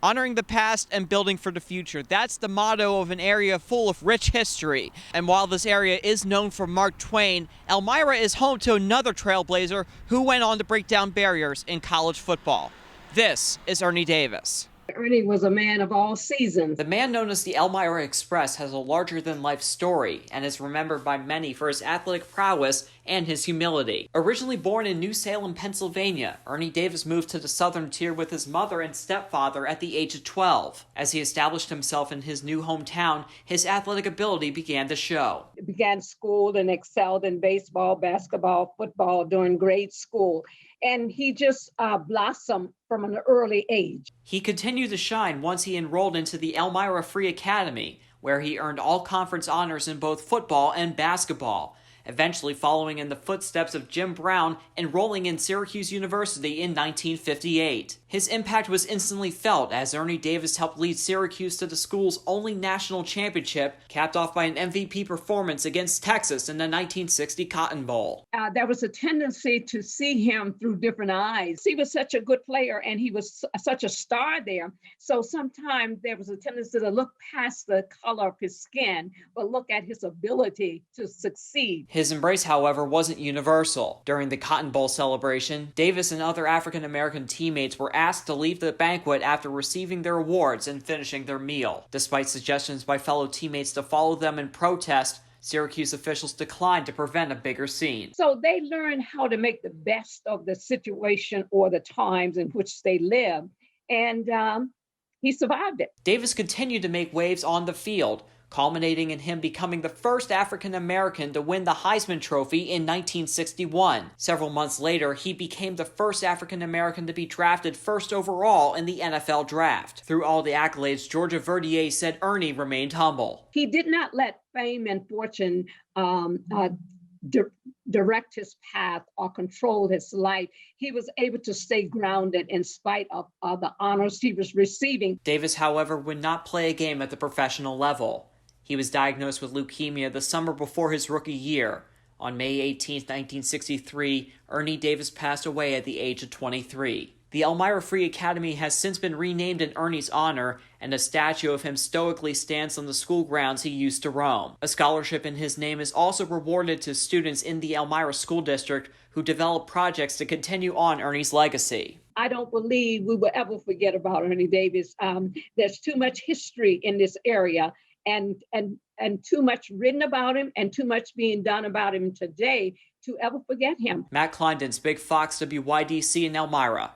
Honoring the past and building for the future. That's the motto of an area full of rich history. And while this area is known for Mark Twain, Elmira is home to another trailblazer who went on to break down barriers in college football. This is Ernie Davis. Ernie was a man of all seasons. The man known as the Elmira Express has a larger-than-life story and is remembered by many for his athletic prowess and his humility. Originally born in New Salem, Pennsylvania, Ernie Davis moved to the southern tier with his mother and stepfather at the age of 12. As he established himself in his new hometown, his athletic ability began to show. He began school and excelled in baseball, basketball, football during grade school. And he just blossomed from an early age. He continued to shine once he enrolled into the Elmira Free Academy, where he earned all-conference honors in both football and basketball, eventually following in the footsteps of Jim Brown, enrolling in Syracuse University in 1958. His impact was instantly felt as Ernie Davis helped lead Syracuse to the school's only national championship, capped off by an MVP performance against Texas in the 1960 Cotton Bowl. There was a tendency to see him through different eyes. He was such a good player and he was such a star there. So sometimes there was a tendency to look past the color of his skin, but look at his ability to succeed. His embrace, however, wasn't universal. During the Cotton Bowl celebration, Davis and other African-American teammates were asked to leave the banquet after receiving their awards and finishing their meal. Despite suggestions by fellow teammates to follow them in protest, Syracuse officials declined to prevent a bigger scene. So they learned how to make the best of the situation or the times in which they lived, and he survived it. Davis continued to make waves on the field, culminating in him becoming the first African-American to win the Heisman Trophy in 1961. Several months later, he became the first African-American to be drafted first overall in the NFL draft. Through all the accolades, Georgia Verdier said Ernie remained humble. He did not let fame and fortune direct his path or control his life. He was able to stay grounded in spite of the honors he was receiving. Davis, however, would not play a game at the professional level. He was diagnosed with leukemia the summer before his rookie year. On May 18, 1963, Ernie Davis passed away at the age of 23. The Elmira Free Academy has since been renamed in Ernie's honor, and a statue of him stoically stands on the school grounds he used to roam. A scholarship in his name is also rewarded to students in the Elmira School District who develop projects to continue on Ernie's legacy. I don't believe we will ever forget about Ernie Davis. There's too much history in this area, and too much written about him and too much being done about him today to ever forget him. Matt Kleinden's Big Fox, WYDC in Elmira.